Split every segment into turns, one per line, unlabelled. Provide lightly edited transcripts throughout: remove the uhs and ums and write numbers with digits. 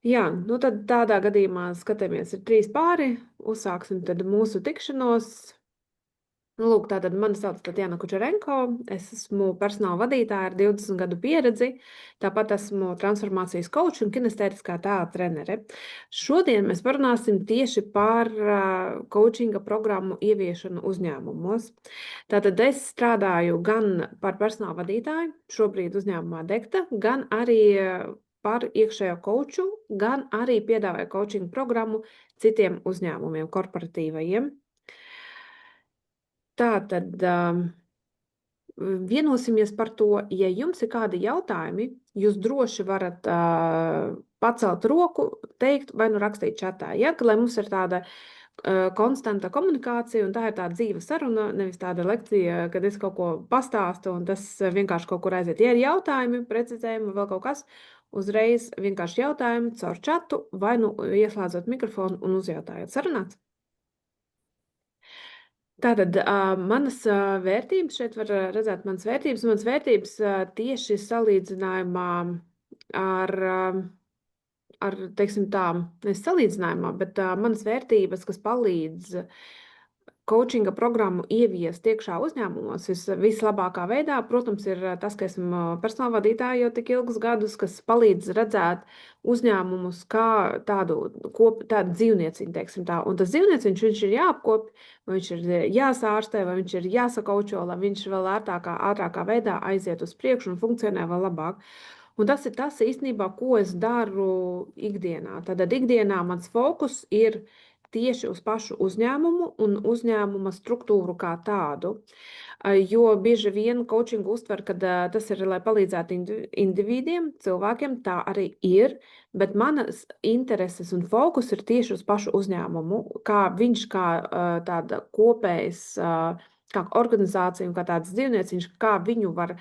Jā, nu tad tādā gadījumā skatāmies, ir 3 pāri, uzsāksim tad mūsu tikšanos. Nu, lūk, tātad mani sauc Tatjana Kučerenko, es esmu personāla vadītāja ar 20 gadu pieredzi, tāpat esmu transformācijas coach un kinestētiskā tēla trenere. Šodien mēs parunāsim tieši par coachinga programmu ieviešanu uzņēmumos. Tātad es strādāju gan par personāla vadītāju, šobrīd uzņēmumā Dekta, gan arī par iekšējo coachu, gan arī piedāvāju coachinga programmu citiem uzņēmumiem, korporatīvajiem. Tātad vienosimies par to, ja jums ir kādi jautājumi, jūs droši varat pacelt roku, teikt vai nu rakstīt čatā, ja? Lai mums ir tāda konstanta komunikācija, un tā ir tāda dzīva saruna, nevis tāda lekcija, kad es kaut ko pastāstu, un tas vienkārši kaut kur aiziet. Ja ir jautājumi, precizējumi, vēl kaut kas, uzreiz vienkārši jautājumi caur čatu, vai nu ieslēdzot mikrofonu un uzjautājot. Sarunāts? Tātad manas vērtības, šeit var redzēt manas vērtības tieši salīdzinājumā ar, teiksim tā, nevis salīdzinājumā, bet manas vērtības, kas palīdz coachinga programmu ieviest iekšā uzņēmumos vislabākā veidā, protams, ir tas, ka esmu personāla vadītāja jau tik ilgus gadus, kas palīdz redzēt uzņēmumus kā tādu dzīvnieciņu, teiksim tā. Un tas dzīvnieciņš, viņš ir jāapkopj, vai viņš ir jāsārstē, vai viņš ir jāsakaučo, lai viņš vēl ātrākā veidā aiziet uz priekšu un funkcionē vēl labāk. Un tas ir tas īstenībā, ko es daru ikdienā. Tātad ikdienā mans fokus ir tieši uz pašu uzņēmumu un uzņēmuma struktūru kā tādu. Jo bieži vien coachingu uztver, ka tas ir, lai palīdzētu individiem, cilvēkiem, tā arī ir, bet manas intereses un fokus ir tieši uz pašu uzņēmumu, kā viņš kā tāda kopējs, kā organizācija un kā tāds dzīvnieciņš, kā viņu var,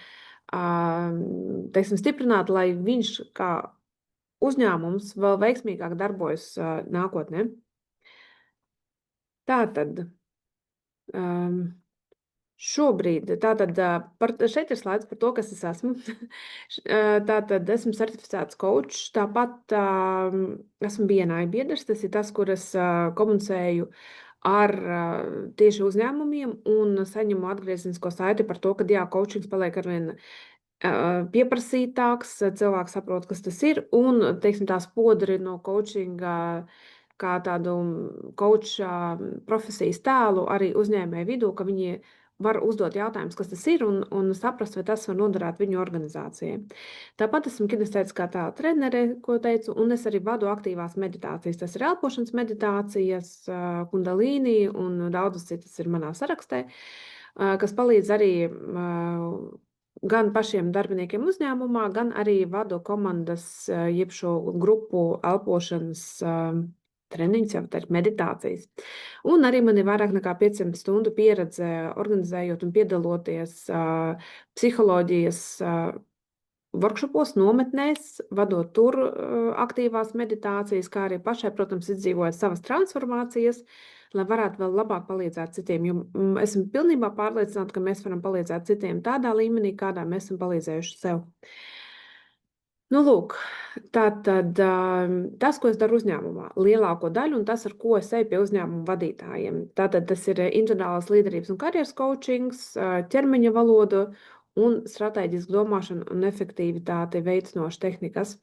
teiksim, stiprināt, lai viņš kā uzņēmums vēl veiksmīgāk darbojas nākotnē. Tātad šobrīd, šeit ir slaids par to, kas es esmu. Tātad esmu certificēts coach, tāpat esmu BNI biedrs, tas ir tas, kur es komunicēju ar tieši uzņēmumiem un saņemu atgriezenisko saiti par to, ka jā, coachings paliek arvien pieprasītāks, cilvēks saprot, kas tas ir, un, teiksim, tās podri no coachinga kā tādu coacha profesijas tēlu arī uzņēmēju vidū, ka viņi var uzdot jautājumus, kas tas ir, un saprast, vai tas var noderēt viņu organizācijai. Tāpat esmu kinestētiskā tēla trenere, ko teicu, un es arī vadu aktīvās meditācijas. Tas ir elpošanas meditācijas, kundalīni un daudzas citas ir manā sarakstē, kas palīdz arī gan pašiem darbiniekiem uzņēmumā, gan arī vadu komandas, jeb šo grupu elpošanas treniņus, jau tā ir meditācijas. Un arī man ir vairāk nekā 500 stundu pieredze organizējot un piedaloties psiholoģijas workshopos, nometnēs, vadot tur aktīvās meditācijas, kā arī pašai, protams, izdzīvojot savas transformācijas, lai varētu vēl labāk palīdzēt citiem. Jo esmu pilnībā pārliecināta, ka mēs varam palīdzēt citiem tādā līmenī, kādā mēs esam palīdzējuši sev. Nu, lūk, tātad tas, ko es daru uzņēmumā, lielāko daļu, un tas, ar ko es eju pie uzņēmuma vadītājiem. Tātad tas ir individuālās līderības un karjeras coachings, ķermeņa valoda un strateģiska domāšana un efektivitāte veicinošas tehnikas,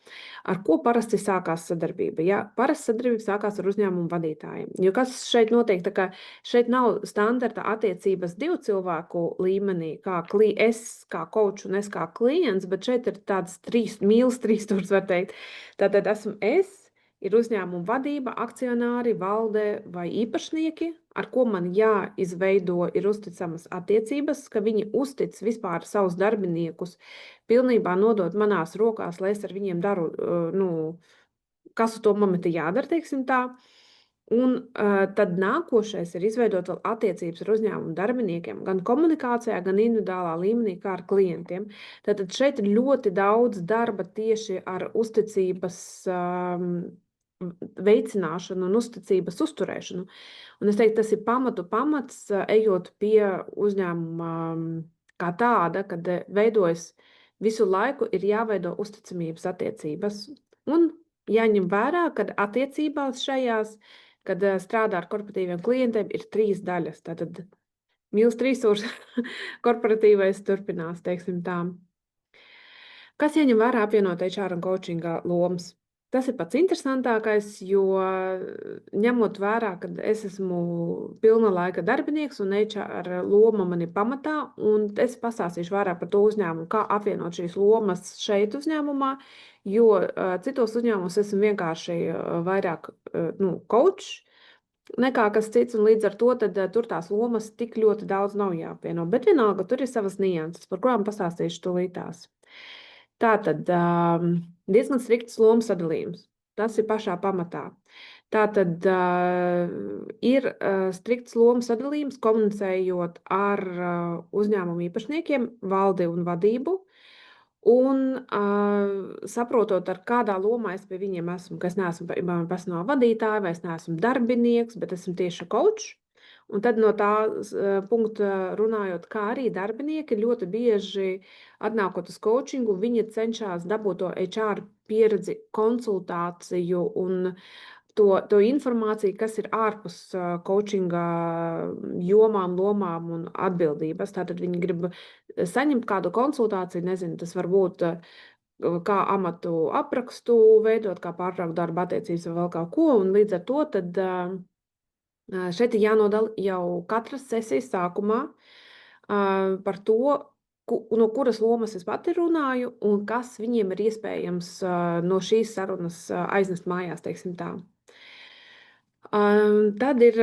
ar ko parasti sākās sadarbība. Ja? Parasti sadarbība sākās ar uzņēmumu vadītājiem. Jo kas šeit notiek, tā kā šeit nav standarta attiecības divu cilvēku līmenī, kā es kā coach un es kā klients, bet šeit ir tāds mīls trīsstūrs, var teikt. Tātad esmu es, ir uzņēmuma vadība, akcionāri, valde vai īpašnieki, ar ko man jāizveido ir uzticamas attiecības, ka viņi uztic vispār savus darbiniekus, pilnībā nodot manās rokās, lai es ar viņiem daru, kas uz to momentu jādara, teiksim tā. Un tad nākošais ir izveidot vēl attiecības ar uzņēmumu darbiniekiem, gan komunikācijā, gan individuālā līmenī, kā ar klientiem. Tātad šeit ir ļoti daudz darba tieši ar uzticības veicināšanu un uzticības uzturēšanu. Un es teiktu, tas ir pamats, ejot pie uzņēmuma kā tāda, kad veidojas visu laiku ir jāveido uzticamības attiecības. Un jāņem vērā, kad attiecībās šajās, kad strādā ar korporatīviem klientiem, ir 3 daļas. Tātad mīlst resursi, korporatīvais turpinās, teiksim tā. Kas jāņem vērā apvienot HR un coachinga lomas? Tas ir pats interesantākais, jo ņemot vērā, ka es esmu pilna laika darbinieks un HR loma man ir pamatā, un es pastāstīšu vairāk par to uzņēmumu, kā apvienot šīs lomas šeit uzņēmumā, jo citos uzņēmumos esmu vienkārši vairāk coach nekā kas cits, un līdz ar to tad, tur tās lomas tik ļoti daudz nav jāapvieno. Bet vienalga, tur ir savas nianses, par kurām pastāstīšu tūlītās. Tātad diezgan strikts lomu sadalījums. Tas ir pašā pamatā. Tātad ir strikts lomu sadalījums, komunicējot ar uzņēmumu īpašniekiem, valdi un vadību, un saprotot, ar kādā lomā es pie viņiem esmu, ka es neesmu personāla vadītāja, vai es neesmu darbinieks, bet esmu tieši coach. Un tad no tā punkta runājot, kā arī darbinieki ļoti bieži atnākot uz coachingu, viņi cenšas dabūt to HR pieredzi, konsultāciju un to informāciju, kas ir ārpus coachinga jomām, lomām un atbildības. Tātad viņi grib saņemt kādu konsultāciju, nezinu, tas var būt kā amatu aprakstu veidot, kā pārtraukt darba attiecības vai vēl kaut ko, un līdz ar to tad šeit ir jānodala jau katras sesijas sākumā par to, no kuras lomas es pati runāju un kas viņiem ir iespējams no šīs sarunas aiznest mājās, teiksim tā. Tad ir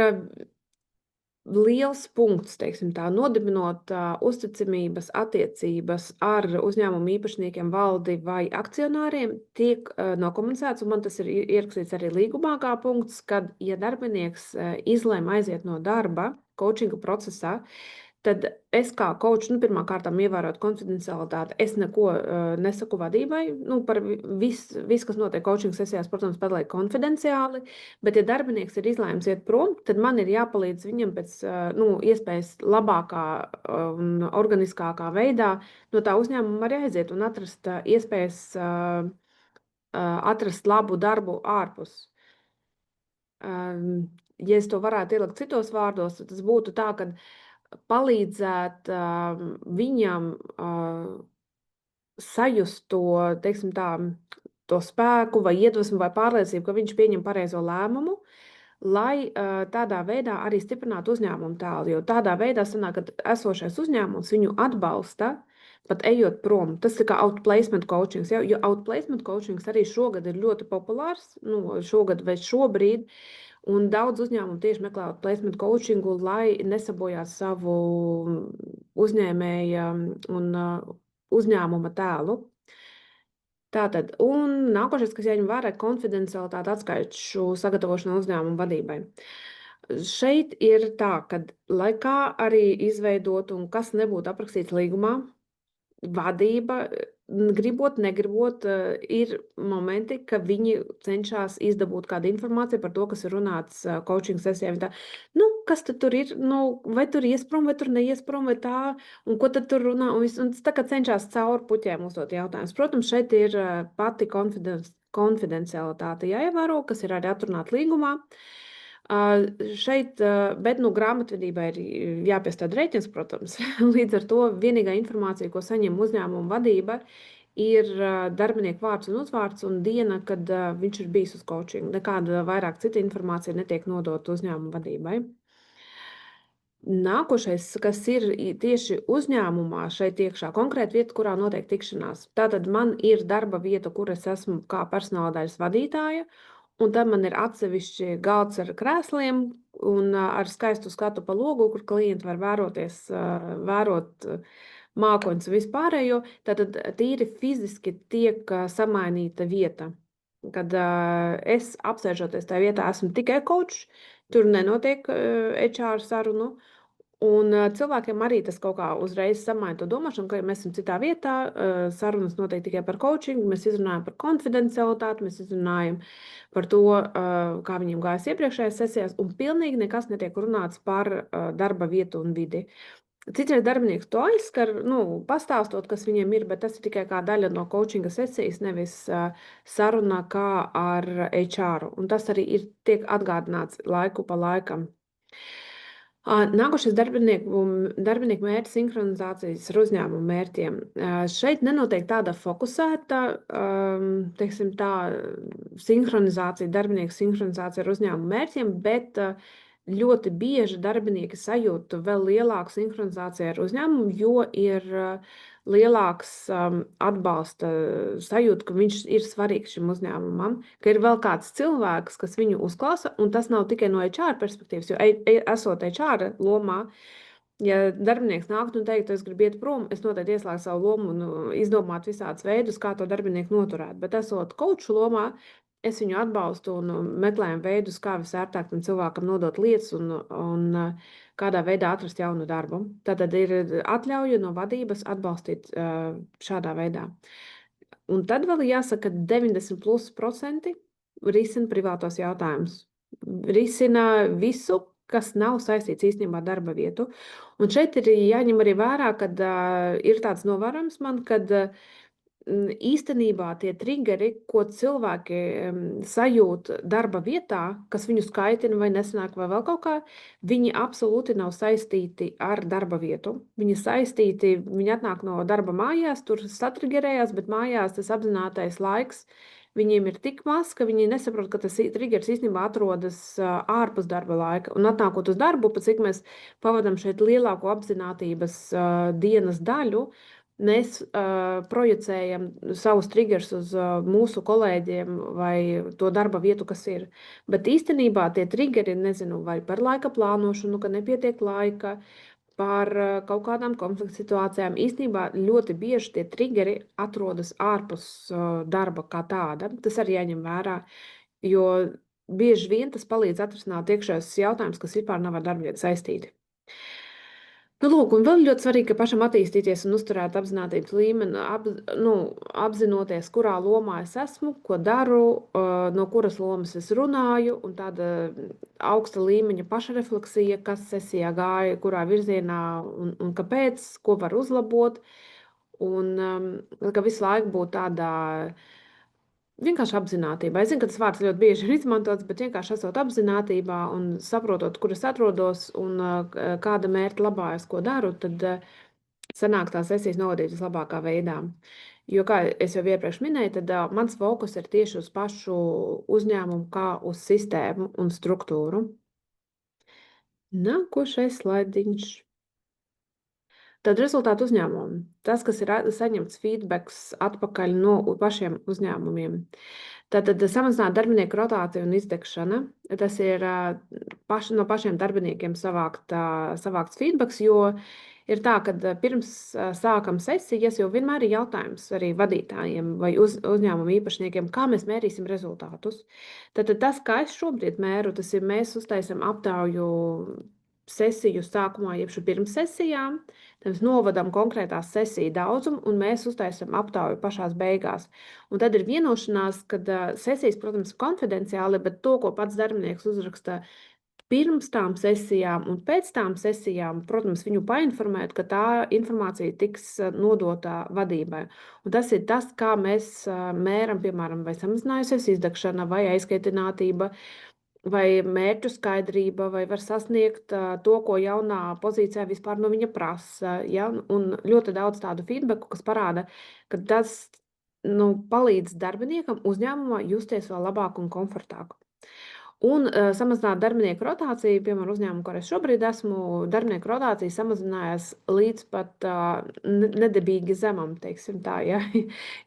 liels punkts, teiksim tā, nodibinot uzticamības attiecības ar uzņēmumu īpašniekiem, valdi vai akcionāriem, tiek nokomunicēts, un man tas ir ierakstīts arī līgumā kā punkts, kad, ja darbinieks izlēma aiziet no darba coachinga procesā, tad es kā coach, pirmkārt ievērot konfidencialitāti, es neko nesaku vadībai, par visu, kas notiek coaching sesijās, protams, paliek konfidenciāli, bet ja darbinieks ir izlēms iet prom, tad man ir jāpalīdz viņam pēc iespējas labākā un organiskākā veidā no tā uzņēmuma arī aiziet un atrast iespējas atrast labu darbu ārpus. Ja es to varētu ielikt citos vārdos, tad tas būtu tā, ka palīdzēt viņam sajust to, teiksim tā, to spēku vai iedvesmu vai pārliecību, ka viņš pieņem pareizo lēmumu, lai tādā veidā arī stiprinātu uzņēmumu tēlu, jo tādā veidā sanāk, ka esošais uzņēmums viņu atbalsta, pat ejot prom. Tas ir kā outplacement coachings, jo outplacement coachings arī šogad ir ļoti populārs, šogad vai šobrīd, un daudz uzņēmumu tieši meklē outplacement coachingu, lai nesabojātu savu uzņēmēja un uzņēmuma tēlu. Tātad, un nākošais, kas jāņem vērā, ir konfidencialitāte atskaišu sagatavošana uzņēmuma vadībai. Šeit ir tā, ka, lai kā arī izveidot un kas nebūtu aprakstīts līgumā, vadība, gribot, negribot, ir momenti, ka viņi cenšas izdabūt kādu informāciju par to, kas ir runāts coaching sesijā. Tā, kas tad tur ir, vai tur ies prom, vai tur neies prom, vai tā, un ko tad tur runā, un tā kā cenšas cauri puķiem uzdot jautājumus. Protams, šeit ir pati konfidencialitāte jāievēro, kas ir arī atrunāta līgumā. Šeit, bet grāmatvedībai ir jāpiestāda rēķins, protams. Līdz ar to vienīgā informācija, ko saņem uzņēmuma vadība, ir darbinieku vārds un uzvārds un diena, kad viņš ir bijis uz coachingu. Nekāda vairāk cita informācija netiek nodota uzņēmuma vadībai. Nākošais, kas ir tieši uzņēmumā, šeit iekšā konkrēta vieta, kurā notiek tikšanās. Tātad man ir darba vieta, kur es esmu kā personāla daļas vadītāja, un tad man ir atsevišķi galds ar krēsliem un ar skaistu skatu pa logu, kur klienti var vērot mākoņus un vispārējo. Tātad tīri fiziski tiek samainīta vieta. Kad es apsēžoties tajā vietā esmu tikai coach, tur nenotiek HR sarunu. Un cilvēkiem arī tas kaut kā uzreiz samaina to domāšanu, ka ja mēs esam citā vietā, sarunas notiek tikai par coachingu, mēs izrunājam par konfidencialitāti, mēs izrunājam par to, kā viņiem gājas iepriekšējās sesijās, un pilnīgi nekas netiek runāts par darba vietu un vidi. Citreiz darbinieks to aizskar, pastāstot, kas viņiem ir, bet tas ir tikai kā daļa no coachinga sesijas, nevis saruna kā ar HR. Un tas arī tiek atgādināts laiku pa laikam. Nākošais darbinieku mērķu sinhronizācijas ar uzņēmumu mērķiem. Šeit nenotiek tāda fokusēta, teiksim tā, darbinieku sinhronizācija ar uzņēmumu mērķiem, bet ļoti bieži darbinieki sajūt vēl lielāku sinhronizāciju ar uzņēmumu, jo ir lielāks atbalsta sajūta, ka viņš ir svarīgs šim uzņēmumam, ka ir vēl kāds cilvēks, kas viņu uzklausa, un tas nav tikai no HR perspektīvas, jo esot HR lomā, ja darbinieks nāktu un teiktu, es gribu iet prom, es noteikti ieslēgtu savu lomu un izdomātu visādus veidus, kā to darbinieku noturēt. Bet esot coachu lomā, es viņu atbalstu un meklējam veidus, kā visērtāk tam cilvēkam nodot lietas un kādā veidā atrast jaunu darbu. Tātad ir atļauja no vadības atbalstīt šādā veidā. Un tad vēl jāsaka, ka 90% risina privātos jautājumus. Risina visu, kas nav saistīts īstenībā ar darba vietu. Un šeit ir jāņem arī vērā, kad ir tāds novērojums man, kad īstenībā tie triggeri, ko cilvēki sajūt darba vietā, kas viņu skaitina vai nesanāk vai vēl kaut kā, viņi absolūti nav saistīti ar darba vietu. Viņi atnāk no darba mājās, tur satriggerējās, bet mājās tas apzinātais laiks viņiem ir tik maz, ka viņi nesaprot, ka tas triggers īstenībā atrodas ārpus darba laika. Un atnākot uz darbu, pēc cik mēs pavadam šeit lielāko apzinātības dienas daļu, mēs projicējam savus triggers uz mūsu kolēģiem vai to darba vietu, kas ir. Bet īstenībā tie triggeri, nezinu, vai par laika plānošanu, ka nepietiek laika, par kaut kādām konflikta situācijām. Īstenībā ļoti bieži tie triggeri atrodas ārpus darba kā tāda. Tas arī jāņem vērā, jo bieži vien tas palīdz atrisināt iekšējos jautājumus, kas vispār nav ar darba vietu saistīti. Lūk, un vēl ļoti svarīgi, ka pašam attīstīties un uzturēt apzinātības līmeni, apzinoties, kurā lomā es esmu, ko daru, no kuras lomas es runāju, un tāda augsta līmeņa pašrefleksija, kas sesijā gāja, kurā virzienā un kāpēc, ko var uzlabot, un ka visu laiku būtu tādā vienkārši apzinātība. Es zinu, ka tas vārds ļoti bieži ir izmantots, bet vienkārši esot apzinātībā un saprotot, kur es atrodos un kāda mērķa labā es ko daru, tad sanāk tās sesijas novadīt vislabākā veidā. Jo, kā es jau iepriekš minēju, tad mans fokus ir tieši uz pašu uzņēmumu kā uz sistēmu un struktūru. Nākošais slaidiņš. Tad rezultātu uzņēmumam. Tas, kas ir saņemts feedbacks atpakaļ no pašiem uzņēmumiem. Tātad samazināt darbinieku rotāciju un izdegšana. Tas ir no pašiem darbiniekiem savākts feedbacks, jo ir tā, ka pirms sākam sesijas jau vienmēr ir jautājums arī vadītājiem vai uzņēmumu īpašniekiem, kā mēs mērīsim rezultātus. Tātad tas, kā es šobrīd mēru, tas ir mēs uztaisam aptauju sesiju sākumā, jeb pirms sesijām, tad mēs novadam konkrētās sesiju daudzumu un mēs uztaisam aptauju pašās beigās. Un tad ir vienošanās, ka sesijas, protams, ir konfidenciāli, bet to, ko pats darbinieks uzraksta pirms tām sesijām un pēc tām sesijām, protams, viņu painformēt, ka tā informācija tiks nodota vadībai. Un tas ir tas, kā mēs mēram, piemēram, vai samazinājusies izdegšana vai aizskaitinātība, vai mērķu skaidrība, vai var sasniegt to, ko jaunā pozīcijā vispār no viņa prasa. Ja? Un ļoti daudz tādu feedbacku, kas parāda, ka tas palīdz darbiniekam uzņēmumā justies vēl labāk un komfortāk. Un samazināt darbinieku rotāciju, piemēram, uzņēmumu, kur es šobrīd esmu, darbinieku rotācija samazinājās līdz pat nedebīgi zemam, teiksim tā, ja.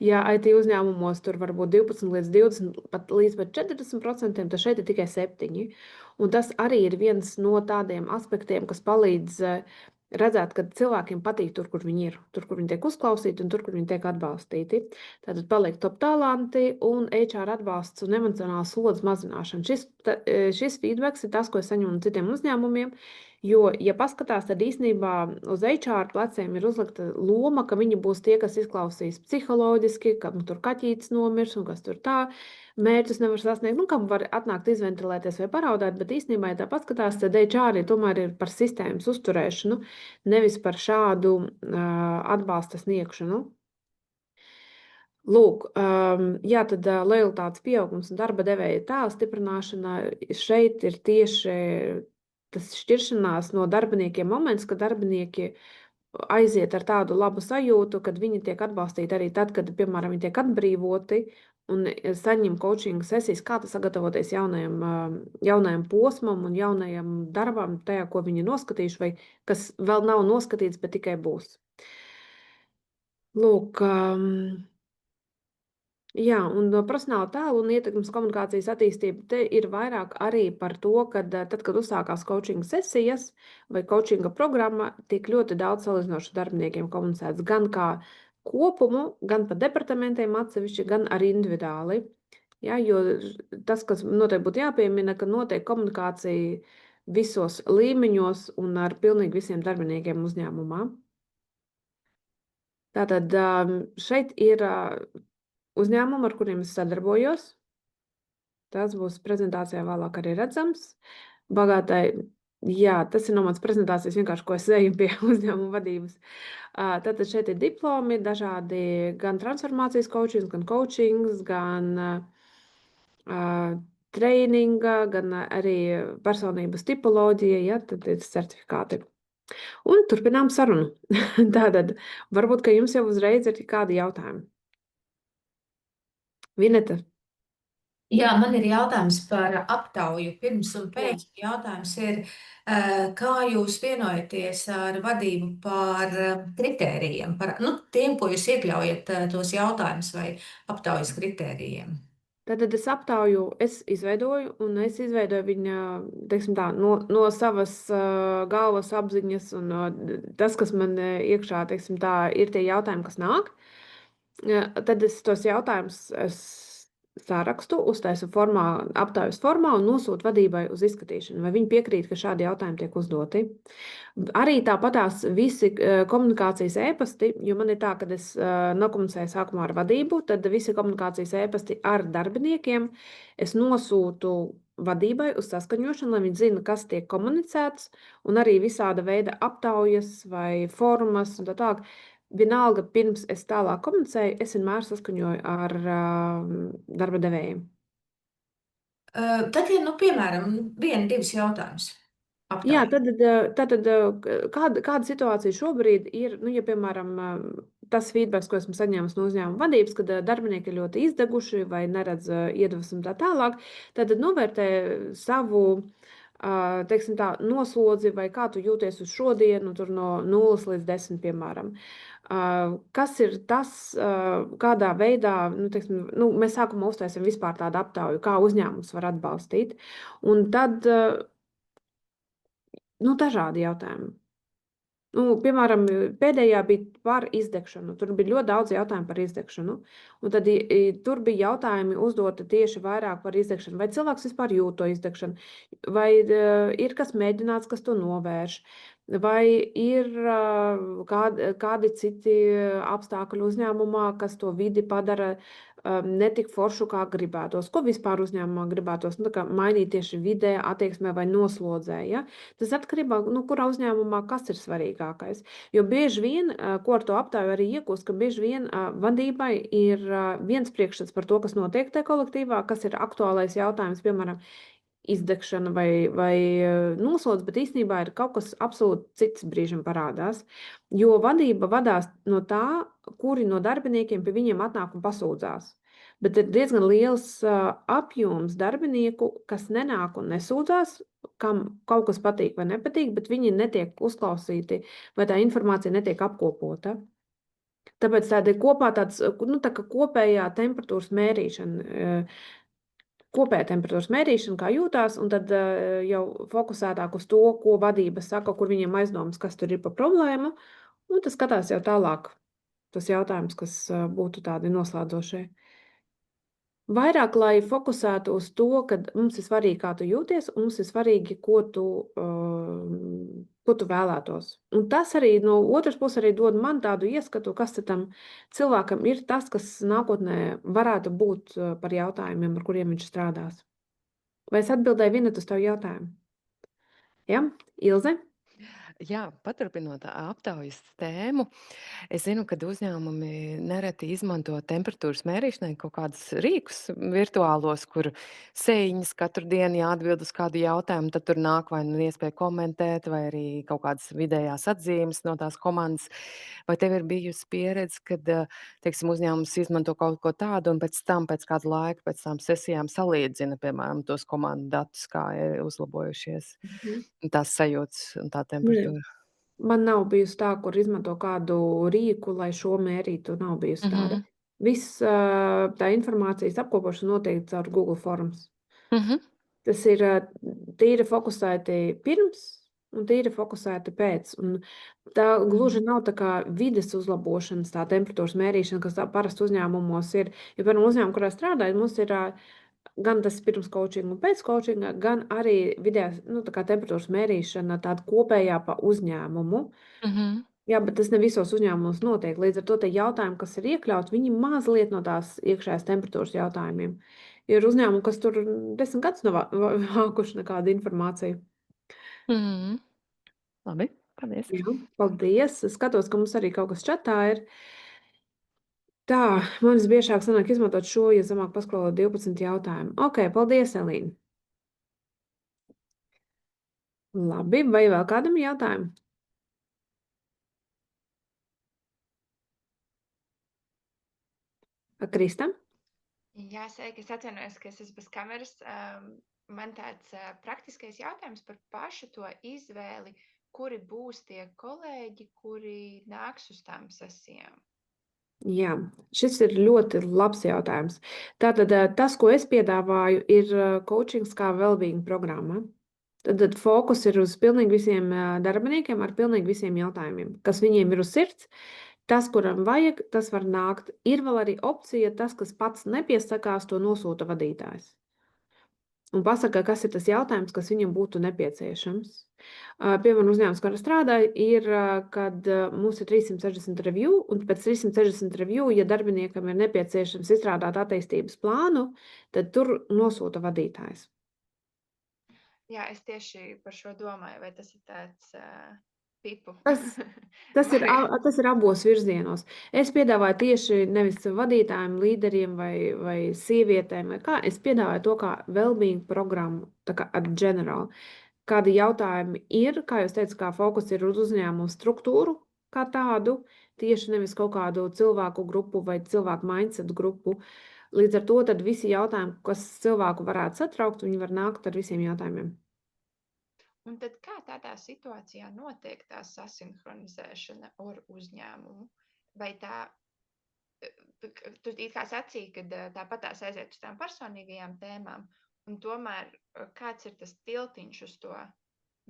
Ja IT uzņēmumos tur var būt 12 līdz 20, pat līdz pat 40%, tad šeit ir tikai 7. Un tas arī ir viens no tādiem aspektiem, kas palīdz redzēt, ka cilvēkiem patīk tur, kur viņi ir, tur, kur viņi tiek uzklausīti un tur, kur viņi tiek atbalstīti. Tātad paliek top talanti un HR atbalsts un emocionāls slodzes mazināšana. Šis feedbacks ir tas, ko es saņemu no citiem uzņēmumiem, Jo, ja paskatās, tad īstenībā uz HR pleciem ir uzlikta loma, ka viņi būs tie, kas izklausīs psiholoģiski, kam tur kaķītis nomirs un kas tur tā mērķus nevar sasniegt, nu, kam var atnākt izventilēties vai paraudāt, bet īstenībā, ja tā paskatās, tad HR tomēr ir par sistēmas uzturēšanu, nevis par šādu atbalsta sniegšanu. Lūk, jā, tad lojalitātes pieaugums un darba devēja tēla stiprināšana šeit ir tieši tas šķiršanās no darbiniekiem moments, kad darbinieki aiziet ar tādu labu sajūtu, kad viņi tiek atbalstīti arī tad, kad, piemēram, viņi tiek atbrīvoti un saņem coaching sesijas, kā sagatavoties jaunajam posmam un jaunajam darbam, tajā, ko viņi noskatījuši, vai kas vēl nav noskatīts, bet tikai būs. Lūk, jā, un profesionāla tēla un ietekmes komunikācijas attīstība te ir vairāk arī par to, ka tad, kad uzsākās coaching sesijas vai coachinga programma, tiek ļoti daudz salīdzinoši darbiniekiem komunicēts gan kā kopumu, gan pa departamentiem atsevišķi, gan arī individuāli. Ja, jo tas, kas noteikti būtu jāpiemina, ka notiek komunikācija visos līmeņos un ar pilnīgi visiem darbiniekiem uzņēmumā. Tātad šeit ir uzņēmumi, ar kuriem es sadarbojos. Tas būs prezentācijā vēlāk arī redzams. Bagātai, jā, tas ir no manas prezentācijas vienkārši, ko es eju pie uzņēmuma vadības. Tātad šeit ir diplomi, dažādi gan transformācijas coachings, gan coachings, gan traininga, gan arī personības tipoloģija, ja, tad ir certifikāti. Un turpinām sarunu. Tātad, varbūt, ka jums jau uzreiz ir kādi jautājumi. Vineta.
Jā, man ir jautājums par aptauju pirms un pēc. Jautājums ir, kā jūs vienojaties ar vadību par kritērijiem, par tiem, ko jūs iekļaujat tos jautājumus vai aptaujas kritērijiem?
Tātad es izveidoju, un es izveidoju viņa, teiksim tā, no savas galvas apziņas, un tas, kas man iekšā, teiksim tā, ir tie jautājumi, kas nāk. Tad es tos jautājumus sārakstu, uztaisu aptaujas formā un nosūtu vadībai uz izskatīšanu, vai viņi piekrīt, ka šādi jautājumi tiek uzdoti. Arī tāpatās visi komunikācijas ēpasti, jo man ir tā, ka es nokomunicēju sākumā ar vadību, tad visi komunikācijas ēpasti ar darbiniekiem es nosūtu vadībai uz saskaņošanu, lai viņi zina, kas tiek komunicēts, un arī visāda veida aptaujas vai formas un tā tālāk. Vienalga, pirms es tālāk komunicēju, es vienmēr saskaņoju ar darba devējiem.
Tad, ja, piemēram, 1-2 jautājumus.
Jā,
aptauju.
tad kāda situācija šobrīd ir, ja, piemēram, tas feedbacks, ko esmu saņēmis no uzņēmuma vadības, kad darbinieki ir ļoti izdeguši vai neredz iedvesmu tā tālāk, tad novērtē savu, teiksim tā, noslodzi vai kā tu jūties uz šodienu, tur no 0 līdz 10, piemēram. Kas ir tas, kādā veidā, teiksim, mēs sākumā uztaisim vispār tādu aptauju, kā uzņēmums var atbalstīt, un tad dažādi jautājumi. Piemēram, pēdējā bija par izdegšanu. Tur bija ļoti daudz jautājumu par izdegšanu. Un tad tur bija jautājumi uzdoti tieši vairāk par izdegšanu. Vai cilvēks vispār jūt to izdegšanu? Vai ir kas mēģināts, kas to novērš? Vai ir kādi citi apstākļi uzņēmumā, kas to vidi padara netik foršu, kā gribētos? Ko vispār uzņēmumā gribētos? Mainīt tieši vidē, attieksmē vai noslodzē. Ja? Tas atkarībā, kurā uzņēmumā kas ir svarīgākais. Jo bieži vien, ko ar to aptauju arī iegūst, ka bieži vien vadībai ir viens priekšstats par to, kas notiek tajā kolektīvā, kas ir aktuālais jautājums, piemēram, izdegšana vai noslodze, bet īstenībā ir kaut kas absolūti cits brīžam parādās. Jo vadība vadās no tā, kuri no darbiniekiem pie viņiem atnāk un pasūdzās. Bet ir diezgan liels apjoms darbinieku, kas nenāk un nesūdzās, kam kaut kas patīk vai nepatīk, bet viņi netiek uzklausīti vai tā informācija netiek apkopota. Tāpēc tāda ir kopā tāds, tā kā kopējā temperatūras mērīšana, kā jūtās, un tad jau fokusētāk uz to, ko vadība saka, kur viņiem aizdomas, kas tur ir pa problēmu, un tas skatās jau tālāk tas jautājums, kas būtu tādi noslēdzošie. Vairāk, lai fokusētu uz to, ka mums ir svarīgi, kā tu jūties, un mums ir svarīgi, ko tu vēlētos. Un tas arī no otras puses arī dod man tādu ieskatu, kas tam cilvēkam ir tas, kas nākotnē varētu būt par jautājumiem, ar kuriem viņš strādās. Vai es atbildēju vienu uz tavu jautājumu? Ja? Ilze?
Jā, paturpinot aptaujas tēmu, es zinu, ka uzņēmumi nereti izmanto temperatūras mērīšanai kaut kādus rīkus virtuālos, kur sēņas katru dienu jāatbild uz kādu jautājumu, tad tur nāk vai nu iespēja komentēt, vai arī kaut kādas vidējās atzīmes no tās komandas. Vai tev ir bijusi pieredze, kad, teiksim, uzņēmums izmanto kaut ko tādu un pēc tam, pēc kāda laika, pēc tām sesijām salīdzina, piemēram, tos komandu datus, kā ir uzlabojušies tās sajūtas un tā
Nē.
temperatūra?
Man nav bijusi tā, kur izmanto kādu rīku, lai šo mērītu. Nav bijusi tāda. Viss tā informācijas apkopošana notiek caur Google Forms. Tas ir tīri fokusēti pirms un tīri fokusēti pēc. Un tā gluži nav tā kā vides uzlabošanas, tā temperatūras mērīšana, kas parasti uzņēmumos ir. Jo, piemēram, uzņēmumu, kurā strādāju, mums ir gan tas pirms coachinga un pēc coachinga, gan arī vidējās, tā kā temperatūras mērīšana tāda kopējā pa uzņēmumu. Jā, bet tas ne visos uzņēmumos notiek. Līdz ar to te jautājumi, kas ir iekļauts, viņi mazliet no tās iekšējās temperatūras jautājumiem. Ir uzņēmumi, kas tur 10 gadus nav vākuši nekādu informāciju.
Labi, paldies.
Jā, paldies. Es skatos, ka mums arī kaut kas čatā ir. Tā, man visbiežāk sanāk izmantot šo, ja zemāk paskrolo 12 jautājumu. Ok, paldies, Elīna. Labi, vai vēl kādam jautājumu? Kristam?
Jā, sveiki, es atvainojos, ka es esmu bez kameras. Man tāds praktiskais jautājums par pašu to izvēli, kuri būs tie kolēģi, kuri nāks uz tām sesijām.
Jā, šis ir ļoti labs jautājums. Tātad tas, ko es piedāvāju, ir coachings kā wellbeing programma. Tad fokus ir uz pilnīgi visiem darbiniekiem ar pilnīgi visiem jautājumiem, kas viņiem ir uz sirds. Tas, kuram vajag, tas var nākt. Ir vēl arī opcija, tas, kas pats nepiesakās, to nosūta vadītājs. Un pasaka, kas ir tas jautājums, kas viņam būtu nepieciešams. Piemēram, uzņēmums, kurā strādāju, ir, kad mums ir 360 review, un pēc 360 review, ja darbiniekam ir nepieciešams izstrādāt attīstības plānu, tad tur nosūta vadītājs.
Jā, es tieši par šo domāju, vai tas ir tāds pipu.
Tas ir abos virzienos. Es piedāvāju tieši nevis vadītājiem, līderiem vai sievietēm, vai kā. Es piedāvāju to kā wellbeing programmu, tā kā at general. Kādi jautājumi ir, kā jūs teicat, kā fokus ir uz uzņēmumu struktūru kā tādu, tieši nevis kaut kādu cilvēku grupu vai cilvēku mindset grupu. Līdz ar to tad visi jautājumi, kas cilvēku varētu satraukt, viņi var nākt ar visiem jautājumiem.
Un tad kā tādā situācijā notiek tā sasinhronizēšana ar uzņēmumu? Vai tā, tu it kā sacīji, ka tāpat tās aiziet uz tām personīgajām tēmām, un tomēr kāds ir tas tiltiņš uz to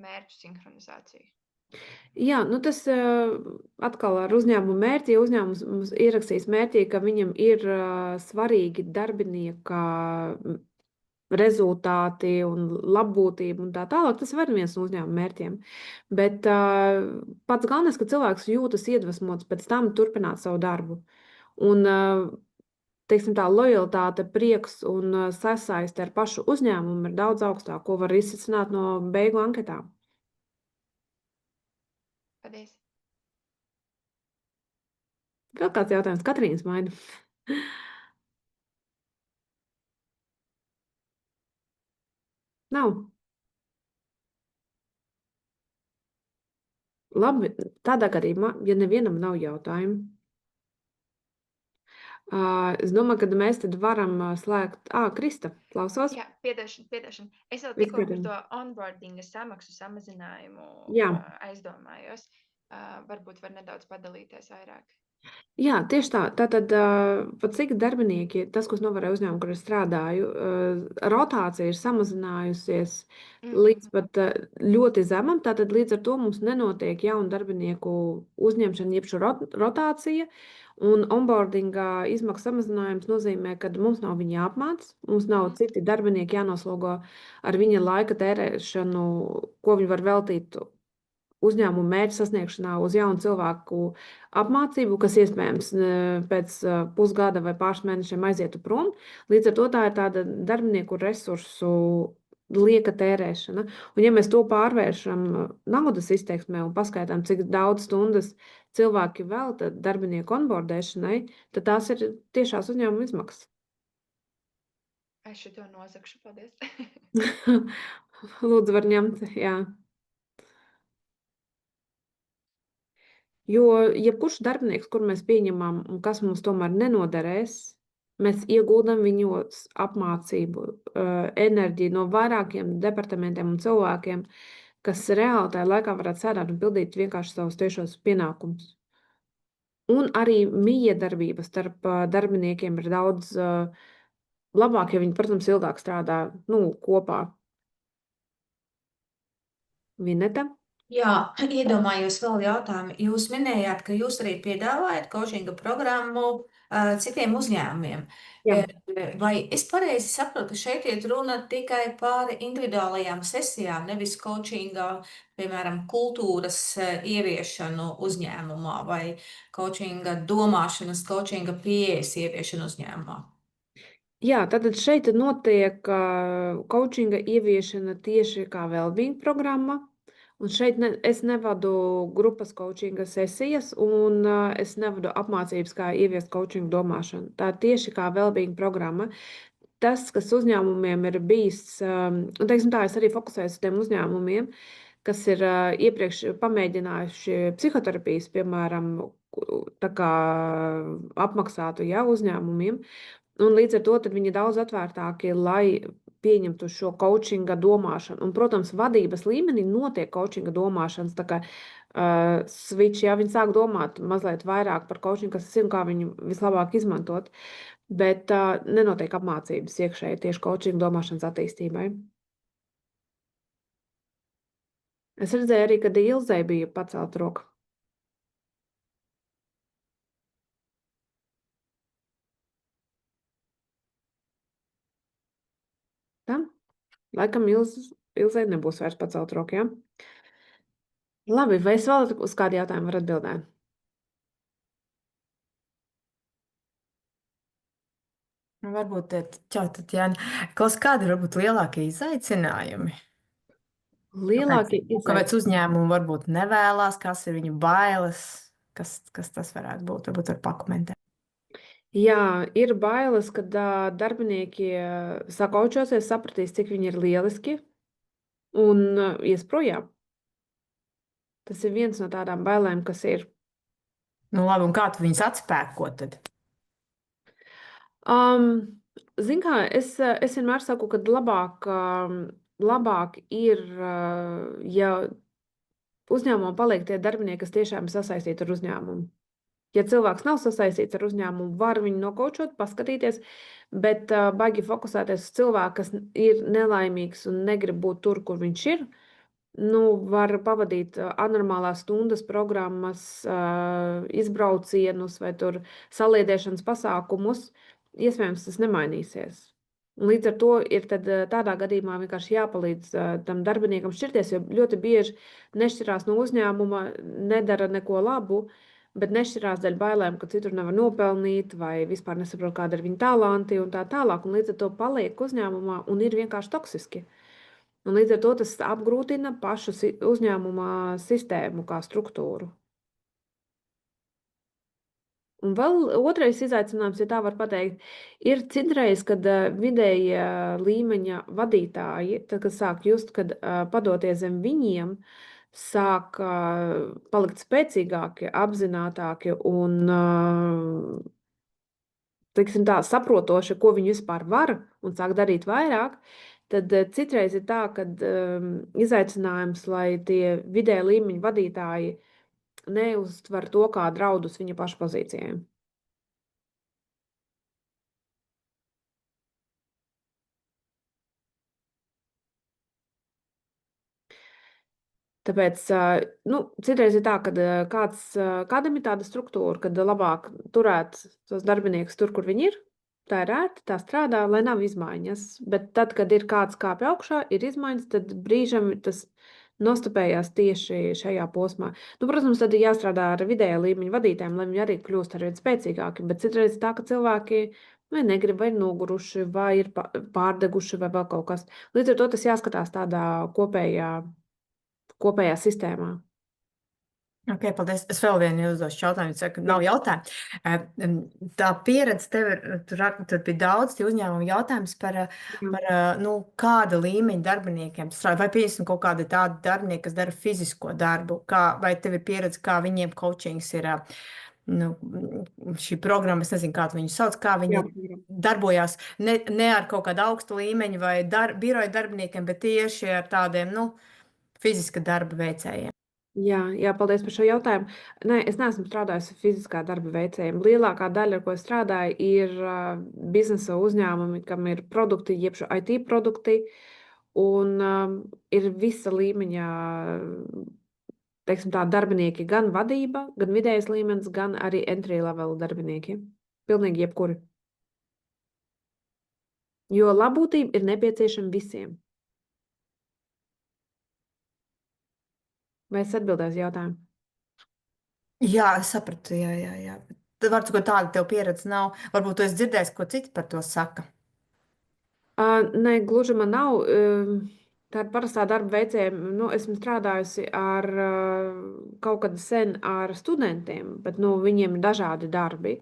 mērķu sinhronizāciju?
Jā, tas atkal ar uzņēmumu mērķi. Ja uzņēmums mums ierakstīs mērķī, ka viņam ir svarīgi darbinieka rezultāti un labbūtība un tā tālāk, tas var viens no uzņēmuma mērķiem. Bet pats galvenais, ka cilvēks jūtas iedvesmots pēc tam turpināt savu darbu. Un, teiksim tā, lojalitāte, prieks un sasaiste ar pašu uzņēmumu ir daudz augstāk, ko var izsvecināt no beigu anketām.
Paldies.
Vēl kāds jautājums? Katrīnas maina. Nav. Labi, tādā gadījumā, ja nevienam nav jautājumu, es domāju, ka mēs tad varam slēgt. Krista, klausos?
Jā, piedošana. Es vēl tikko par to onboardinga samaksu samazinājumu aizdomājos. Varbūt var nedaudz padalīties vairāk.
Jā, tieši tā. Tātad, pat cik darbinieki, tas, ko es novērēju uzņēmumu, kur es strādāju, rotācija ir samazinājusies līdz pat ļoti zemam. Tātad līdz ar to mums nenotiek jaunu darbinieku uzņemšana, jeb šo rotācija. Un onboardingā izmaksu samazinājums nozīmē, ka mums nav viņa jāapmāc, mums nav citi darbinieki jānoslogo ar viņa laika tērēšanu, ko viņi var veltīt uzņēmuma mērķu sasniegšanā uz jaunu cilvēku apmācību, kas iespējams pēc pusgada vai pāris mēnešiem aizietu prom. Līdz ar to tā ir tāda darbinieku resursu lieka tērēšana. Un ja mēs to pārvēršam naudas izteiksmē un paskaidām, cik daudz stundas cilvēki velta darbinieku onboardēšanai, tad tās ir tiešās uzņēmuma izmaksas.
Es šito nozagšu, paldies.
Lūdzu, var ņemt, jā. Jo jebkurš darbinieks, kur mēs pieņemam un kas mums tomēr nenoderēs, mēs ieguldam viņos apmācību, enerģiju no vairākiem departamentiem un cilvēkiem, kas reāli tajā laikā varētu sēdēt un pildīt vienkārši savus tiešos pienākumus. Un arī mijiedarbība starp darbiniekiem ir daudz labāk, ja viņi, protams, ilgāk strādā kopā. Vineta?
Jā, iedomājos vēl jautājumu. Jūs minējāt, ka jūs arī piedāvājat coachinga programmu citiem uzņēmumiem.
Jā.
Vai es pareizi saprotu, ka šeit iet runa tikai par individuālajām sesijām, nevis coachinga, piemēram, kultūras ieviešanu uzņēmumā vai coachinga domāšanas, coachinga pieejas ieviešanu uzņēmumā?
Jā, tātad šeit notiek coachinga ieviešana tieši kā wellbeing programma. Un šeit es nevadu grupas coachinga sesijas, un es nevadu apmācības, kā ieviest coachinga domāšanu. Tā ir tieši kā wellbeing programma. Tas, kas uzņēmumiem ir bijis, un teiksim tā, es arī fokusējos uz tiem uzņēmumiem, kas ir iepriekš pamēģinājuši psihoterapijas, piemēram, tā kā apmaksātu uzņēmumiem. Un līdz ar to viņi daudz atvērtāki, lai pieņemtu šo coachinga domāšanu. Un, protams, vadības līmenī notiek coachinga domāšanas, tā kā switch, viņi sāk domāt mazliet vairāk par coachingu, kas zinu, kā viņu vislabāk izmantot, bet nenotiek apmācības iekšēji tieši coachinga domāšanas attīstībai. Es redzēju arī, ka Ilzei bija pacelt roku. Tā? Laikam Ilzei nebūs vairs pacelt roku, jā? Labi, vai es vēl uz kādu jautājumu varu atbildēt?
Varbūt Tatjana, kādi varbūt lielākie izaicinājumi?
Lielākie
Kāpēc uzņēmumi varbūt nevēlas, kas ir viņu bailes, kas tas varētu būt? Varbūt var pakomentēt.
Jā, ir bailes, kad darbinieki sakaučosies, sapratīs, cik viņi ir lieliski un ies projām. Tas ir viens no tādām bailēm, kas ir.
Nu labi, un kā tu viņus atspēkot tad?
Zin kā, es vienmēr saku, ka labāk ir, ja uzņēmumā paliek tie darbinieki, kas tiešām ir sasaistīti ar uzņēmumu. Ja cilvēks nav sasaistīts ar uzņēmumu, var viņu nokaučot, paskatīties, bet baigi fokusēties uz cilvēku, kas ir nelaimīgs un negrib būt tur, kur viņš ir. Var pavadīt anormālās stundas programmas, izbraucienus vai tur saliedēšanas pasākumus. Iespējams, tas nemainīsies. Un līdz ar to ir tādā gadījumā vienkārši jāpalīdz tam darbiniekam šķirties, jo ļoti bieži nešķirās no uzņēmuma, nedara neko labu, bet nešķirās dēļ bailēm, ka citur nevar nopelnīt vai vispār nesaprot, kāda ir viņa talanti un tā tālāk. Un līdz ar to paliek uzņēmumā un ir vienkārši toksiski. Un līdz ar to tas apgrūtina pašu uzņēmuma sistēmu kā struktūru. Un vēl otrais izaicinājums, ja tā var pateikt, ir citreiz, kad vidēja līmeņa vadītāji, tad, kad sāk just, kad padoties zem viņiem, sāk palikt spēcīgāki, apzinātāki un teiksim tā, saprotoši, ko viņi vispār var un sāk darīt vairāk, tad citreiz ir tā, ka izaicinājums, lai tie vidēja līmeņa vadītāji neuztver to kā draudus viņa pašu pozīcijām. Tāpēc, citreiz ir tā, ka kādam ir tāda struktūra, kad labāk turēt tos darbiniekus tur, kur viņi ir. Tā ir ērti, tā strādā, lai nav izmaiņas. Bet tad, kad ir kāds kāpj augšā, ir izmaiņas, tad brīžam tas nostapējās tieši šajā posmā. Protams, tad ir jāstrādā ar vidējā līmeņa vadītājiem, lai viņi arī kļūst arvien spēcīgāki. Bet citreiz tā, ka cilvēki vai negrib, vai ir noguruši, vai ir pārdeguši, vai vēl kaut kas. Līdz ar to tas jāskatās tādā kopējā sistēmā.
Ok, paldies. Es vēl vienu uzdošu jautājumu. Es saku, nav jautājumu. Tā pieredze tev ir, tur bija daudz tie uzņēmumu jautājums par kāda līmeņa darbiniekiem strādā. Vai pieņemsim kaut kādi tādi darbinieki, kas dara fizisko darbu? Vai tev ir pieredze, kā viņiem coachings ir, šī programma, es nezinu, kā viņu sauc, kā viņi darbojās ne ar kaut kādu augstu līmeņu vai biroja darbiniekiem, bet tieši ar tādiem, fiziska darba veicējiem.
Jā, paldies par šo jautājumu. Nē, es neesmu strādājusi fiziskā darba veicējiem. Lielākā daļa, ar ko es strādāju, ir biznesa uzņēmumi, kam ir produkti, jeb IT produkti, un ir visa līmeņa, teiksim tā, darbinieki, gan vadība, gan vidējais līmenis, gan arī entry level darbinieki. Pilnīgi jebkuri. Jo labbūtība ir nepieciešama visiem. Vai es atbildēju uz jautājumu?
Jā, es sapratu, jā. Tad varbūt ko tādu tev pieredze nav. Varbūt tu esi dzirdējis, ko citi par to saka.
Nē, gluži man nav. Tāda parastā darba veicējiem, esmu strādājusi ar kaut kad sen ar studentiem, bet viņiem ir dažādi darbi.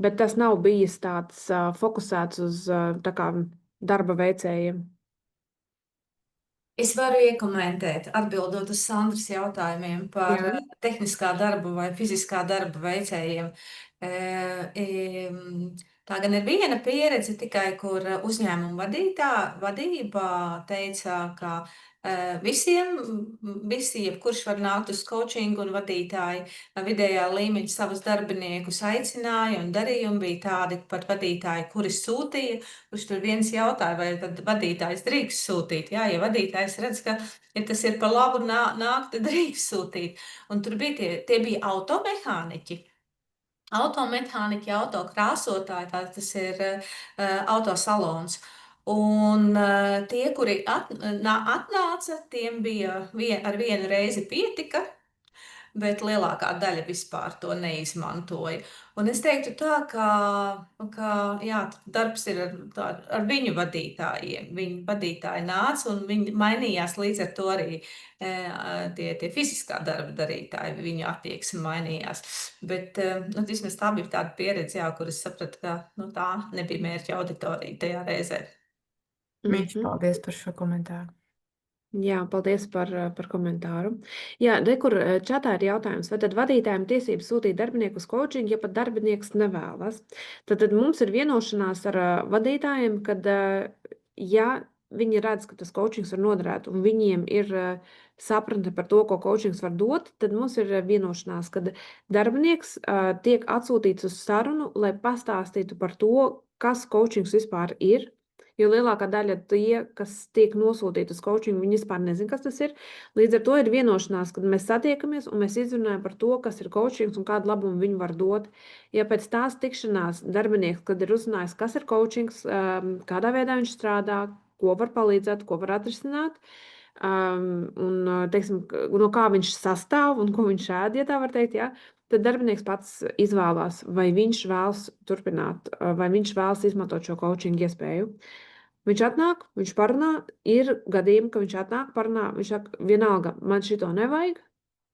Bet tas nav bijis tāds fokusēts uz tā kā darba veicējiem.
Es varu iekomentēt, atbildot uz Sandras jautājumiem par tehniskā darba vai fiziskā darba veicējiem. Tā gan ir viena pieredze tikai, kur uzņēmuma vadība teica, ka visi, jebkurš var nākt uz coachingu, un vadītāji vidējā līmeņa savus darbiniekus aicināja, un darījumi bija tādi pat vadītāji, kuri sūtīja, kurš tur viens jautāja, vai tad vadītājs drīkst sūtīt. Jā, ja vadītājs redz, ka tas ir pa labu nākt, tad drīkst sūtīt. Un tur bija tie bija automehāniķi. Automehāniķi, autokrāsotāji, tas ir autosalons. Un tie, kuri atnāca, tiem bija ar vienu reizi pietika, bet lielākā daļa vispār to neizmantoja. Un es teiktu tā, ka jā, darbs ir ar viņu vadītājiem. Viņu vadītāji nāca un viņi mainījās, līdz ar to arī tie fiziskā darba darītāji, viņu attieksme mainījās. Bet vismaz tā bija tāda pieredze, jā, kur es sapratu, ka tā nebija mērķa auditorija tajā reizē.
Mīļš, paldies par šo komentāru.
Jā, paldies par komentāru. Jā, kur čatā ir jautājums, vai tad vadītājiem tiesības sūtīt darbinieku uz coaching, ja pat darbinieks nevēlas? Tad mums ir vienošanās ar vadītājiem, kad, ja viņi redz, ka tas coachings var noderēt un viņiem ir sapratne par to, ko coachings var dot, tad mums ir vienošanās, kad darbinieks tiek atsūtīts uz sarunu, lai pastāstītu par to, kas coachings vispār ir. Jo lielākā daļa tie, kas tiek nosūtīti uz coachingu, viņi vispār nezin, kas tas ir. Līdz ar to ir vienošanās, kad mēs satiekamies un mēs izrunājam par to, kas ir coachings un kādu labumu viņi var dot. Ja pēc tās tikšanās darbinieks, kad ir uzzinājis, kas ir coachings, kādā veidā viņš strādā, ko var palīdzēt, ko var atrisināt, un, teiksim, no kā viņš sastāv un ko viņš ēd, ja tā var teikt, jā, tad darbinieks pats izvēlās, vai viņš vēlas turpināt, vai viņš vēlas izmantot šo coachingu iespēju. Viņš atnāk, viņš parunā, ir gadījumi, ka viņš atnāk, parunā, viņš saka, vienalga, man šito nevajag,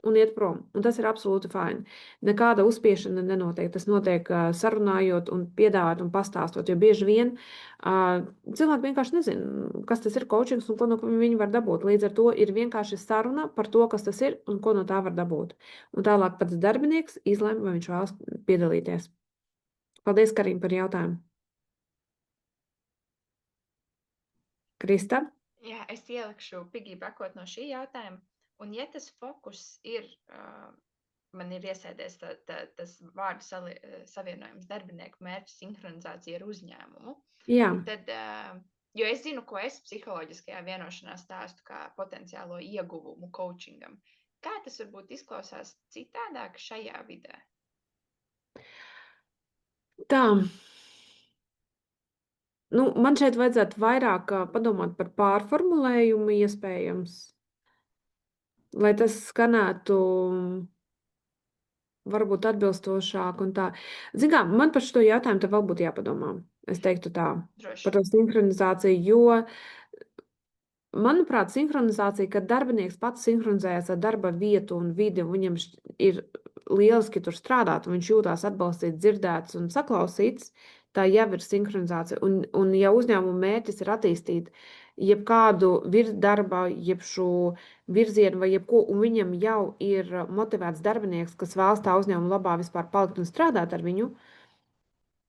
un iet prom. Un tas ir absolūti fine. Nekāda uzspiešana nenotiek. Tas notiek sarunājot un piedāvāt un pastāstot, jo bieži vien cilvēki vienkārši nezina, kas tas ir coachings un ko no viņi var dabūt. Līdz ar to ir vienkārši saruna par to, kas tas ir un ko no tā var dabūt. Un tālāk pats darbinieks izlēma, vai viņš vēlas piedalīties. Paldies, Karim, par jautājumu. Krista?
Jā, es ielikšu piggybackot no šī jautājuma. Un ja tas fokus ir, man ir iesēdies tas vārdu savienojums darbinieku mērķu sinhronizācija ar uzņēmumu,
Jā.
tad Jo es zinu, ko es psiholoģiskajā vienošanā stāstu kā potenciālo ieguvumu coachingam. Kā tas varbūt izklausās citādāk šajā vidē?
Tā. Nu, man šeit vajadzētu vairāk padomāt par pārformulējumu iespējams, lai tas skanētu varbūt atbilstošāk un tā. Zin kā, man par šo jautājumu te vēl būtu jāpadomā. Es teiktu tā,
Droši.
par to sinhronizāciju, jo, manuprāt, sinhronizācija, kad darbinieks pats sinhronizējas ar darba vietu un vidi, un viņam ir lieliski tur strādāt, un viņš jūtās atbalstīts, dzirdēts un saklausīts, tā jau ir sinhronizācija. Un ja uzņēmuma mērķis ir attīstīt jebkādu darba, jeb šo virzienu vai jebko, un viņam jau ir motivēts darbinieks, kas vēlas tā uzņēmuma labā vispār palikt un strādāt ar viņu,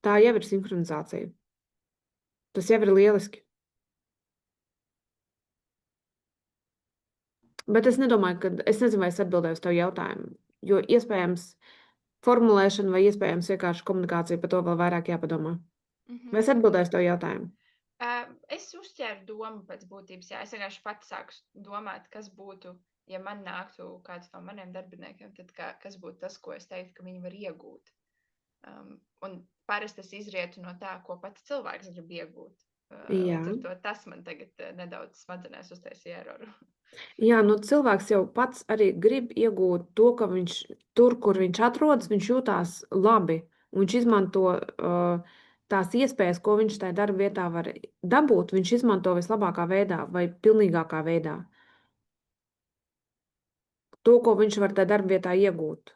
tā jau ir sinhronizācija. Tas jau ir lieliski. Bet es nedomāju, es nezinu, vai es atbildēju uz tavu jautājumu, jo iespējams formulēšana vai iespējams vienkārši komunikācija par to vēl vairāk jāpadomā. Vai es atbildēju uz tavu jautājumu?
Es uzķēru domu pēc būtības, jā, es vienkārši pats sāku domāt, kas būtu, ja man nāktu kāds no maniem darbiniekiem, tad kas būtu tas, ko es teiktu, ka viņi var iegūt. Un parasti tas izrietu no tā, ko pats cilvēks grib iegūt.
Jā.
Tas man tagad nedaudz smadzenēs uztaisīja eroru.
Jā, nu cilvēks jau pats arī grib iegūt to, ka viņš tur, kur viņš atrodas, viņš jūtās labi. Un viņš izmanto tās iespējas, ko viņš tajā darba vietā var dabūt, viņš izmanto vislabākā veidā vai pilnīgākā veidā. To, ko viņš var tajā darba vietā iegūt.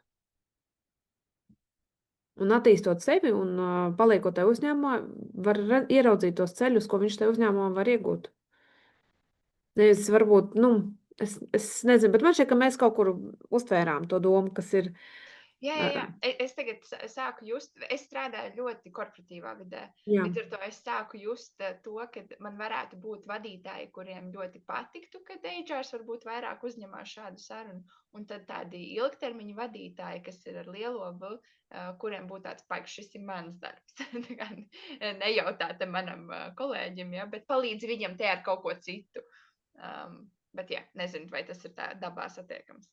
Un attīstot sevi un paliekot tajā uzņēmumā, var ieraudzīt tos ceļus, ko viņš tajā uzņēmumā var iegūt. Es varbūt, es nezinu, bet man šķiet, ka mēs kaut kur uztvērām to domu, kas ir.
Jā. Es tagad sāku just, es strādāju ļoti korporatīvā vidē.
Jā.
Līdz ar to es sāku just to, ka man varētu būt vadītāji, kuriem ļoti patiktu, kad HRs varbūt vairāk uzņemās šādu sarunu. Un tad tādi ilgtermiņa vadītāji, kas ir ar lielo V, kuriem būtu tāds paiks, šis ir mans darbs. Nejautāt manam kolēģim, ja, bet palīdz viņam te ar kaut ko citu. Bet jā, nezinu, vai tas ir tā dabā satiekams.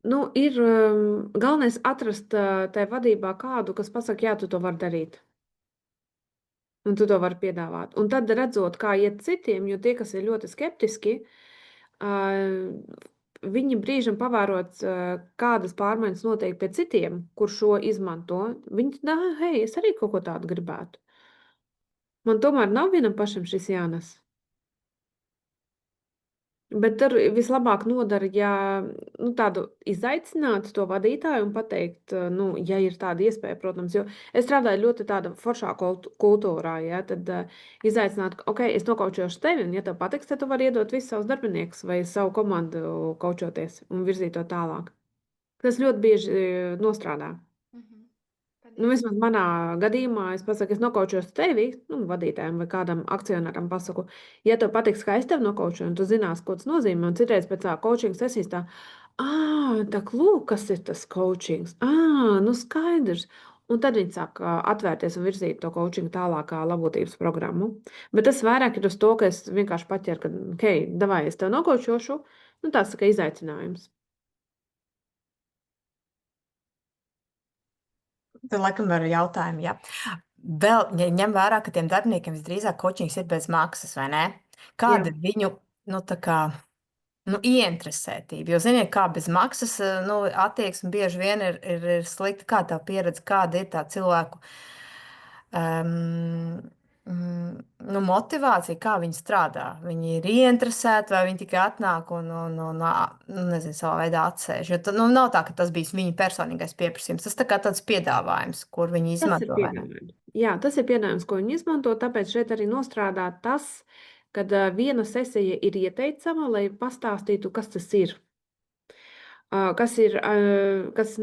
Nu, ir galvenais atrast tajā vadībā kādu, kas pasaka, jā, tu to vari darīt. Un tu to vari piedāvāt. Un tad redzot, kā iet citiem, jo tie, kas ir ļoti skeptiski, viņi brīžam pavērot, kādas pārmaiņas notiek pie citiem, kur šo izmanto, viņi hei, es arī kaut ko tādu gribētu. Man tomēr nav vienam pašam šis jānes. Bet tur vislabāk nodara, ja tādu izaicināt to vadītāju un pateikt, ja ir tāda iespēja, protams, jo es strādāju ļoti tāda foršā kultūrā, ja, tad izaicināt, ok, es nokaučošu tevi, un ja tev patiks, tad tu vari iedot visus savus darbiniekus vai savu komandu kaučoties un virzīt to tālāk. Tas ļoti bieži nostrādā. Vismaz manā gadījumā es pasaku, es nokaučos tevi, vadītājiem vai kādam akcionāram pasaku, ja tev patiks, kā es tevi nokaučoju, un tu zinās, ko tas nozīmē, un citreiz pēc tā coaching sesijas tā, tā lūk, kas ir tas coachings, skaidrs. Un tad viņi sāk atvērties un virzīt to coachingu tālākā labotības programmu. Bet tas vairāk ir uz to, ka es vienkārši paķeru, ka, hei, davai, es tev nokaučošu, tāds kā izaicinājums.
Tad laikam ar jautājumu, jā. Vēl ņem vērā, ka tiem darbiniekiem visdrīzāk coachings ir bez maksas, vai ne? Kāda ir viņu, ieinteresētība? Jo, ziniet, kā bez maksas, attieksme bieži vien ir slikta. Kā tā pieredze, kāda ir tā cilvēku motivācija, kā viņi strādā? Viņi ir ieinteresēti, vai viņi tikai atnāk un nezinu, savā veidā atsēž? Jo nav tā, ka tas bija viņa personīgais pieprasījums. Tas tā kā tāds piedāvājums, kur viņi izmanto.
Jā, tas ir piedāvājums, ko viņi izmanto, tāpēc šeit arī nostrādā tas, kad viena sesija ir ieteicama, lai pastāstītu, kas tas ir. Kas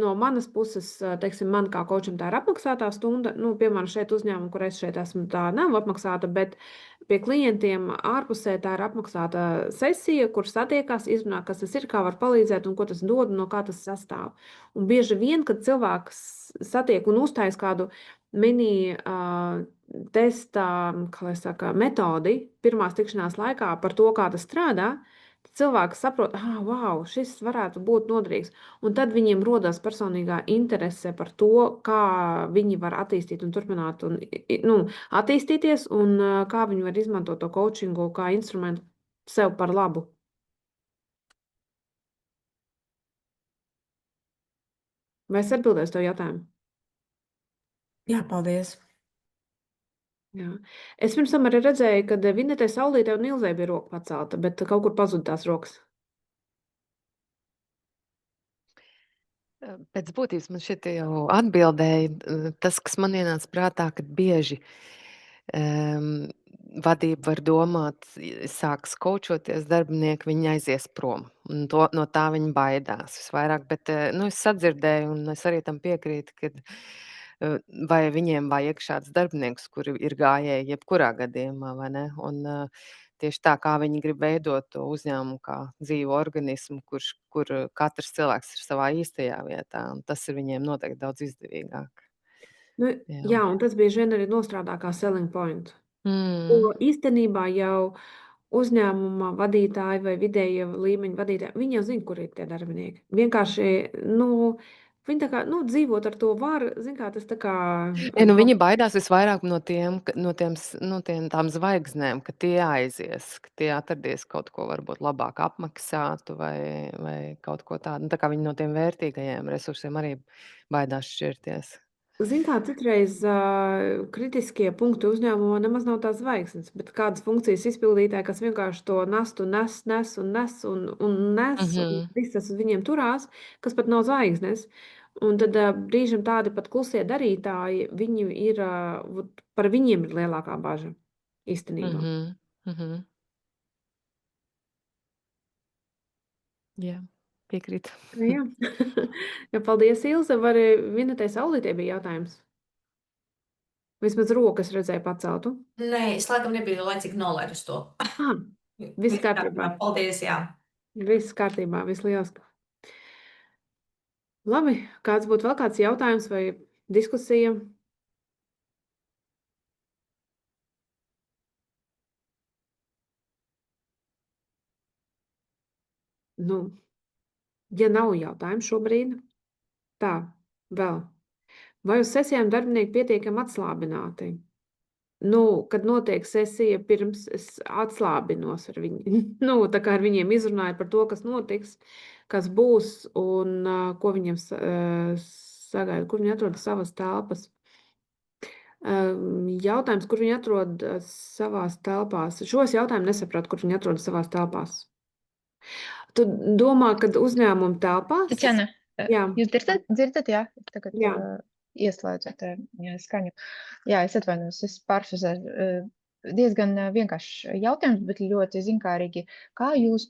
no manas puses, teiksim, man kā kočam tā ir apmaksātā stunda, piemēram, šeit uzņēmuma, kur es šeit esmu, tā nav apmaksāta, bet pie klientiem ārpusē tā ir apmaksāta sesija, kur satiekās, izrunā, kas tas ir, kā var palīdzēt un ko tas dod un no kā tas sastāv. Un bieži vien, kad cilvēks satiek un uztais kādu mini testa, kā lai saka, metodi pirmās tikšanās laikā par to, kā tas strādā, tad cilvēks saprot, wow, šis varētu būt noderīgs. Un tad viņiem rodas personīgā interese par to, kā viņi var attīstīt un turpināt un attīstīties, un kā viņi var izmantot to coachingu kā instrumentu sev par labu. Vai es atbildēju uz to jautājumu?
Jā, paldies.
Jā. Es pirms tam arī redzēju, ka Vinetē Saulītē un Ilzē bija roka pacelta, bet kaut kur pazuda tās rokas.
Pēc būtības man šeit jau atbildēja tas, kas man ienāca prātā, kad bieži vadība var domāt, sāks kočoties darbinieki, viņi aizies prom. Un no tā viņi baidās visvairāk. Bet es sadzirdēju, un es arī tam piekrītu, ka vai viņiem vajag šāds darbinieks, kuri ir gājēji jebkurā gadījumā, vai ne? Un tieši tā, kā viņi grib veidot to uzņēmumu kā dzīvu organismu, kur katrs cilvēks ir savā īstajā vietā, un tas ir viņiem noteikti daudz izdevīgāk.
Jā, un tas bieži vien arī nostrādā kā selling point. Jo īstenībā jau uzņēmuma vadītāji vai vidēja līmeņa vadītāji, viņi jau zina, kur ir tie darbinieki. Vienkārši, viņi tā kā, dzīvot ar to var, zin kā, tas tā kā...
Viņi baidās visvairāk no tām zvaigznēm, ka tie aizies, ka tie atradīs kaut ko varbūt labāk apmaksātu vai kaut ko tādu. Tā kā viņi no tiem vērtīgajiem resursiem arī baidās šķirties.
Zin kā, citreiz kritiskie punkti uzņēmumā nemaz nav tās zvaigznes, bet kādas funkcijas izpildītāji, kas vienkārši to nastu nes un viss tas uz viņiem turās, kas pat nav zvaigznes. Un tad brīžam tādi pat klusie darītāji, viņi ir, par viņiem ir lielākā baža īstenībā.
Jā, piekrītu.
Jā. Ja, paldies, Ilze. Vai Vinetē Saulītē bija jautājums? Vismaz rokas redzēju paceltu.
Nē, es laikam nebiju laicīgi nolaidu uz to.
Viss kārtībā.
Paldies, jā.
Viss kārtībā, viss lieliski. Labi, kāds būtu vēl kāds jautājums vai diskusija? Ja nav jautājumu šobrīd, tā, vēl. Vai uz sesijām darbinieki pietiekami atslābināti? Kad notiek sesija, pirms es atslābinos ar viņiem. Tā kā ar viņiem izrunāju par to, kas notiks, kas būs un ko viņiem sagaida, kur viņi atrod savas telpas. Jautājums, kur viņi atrod savās telpās. Šos jautājumu nesapratu, kur viņi atrod savās telpās. Tu domā, kad uzņēmuma telpās?
Tatjana,
Jā.
jūs dzirdat, jā? Tagad
Jā.
Ieslēdzat skaņu. Jā, es atvainojos, es pārfrazēju. Diezgan vienkāršs jautājums, bet ļoti zinkārīgi. Kā jūs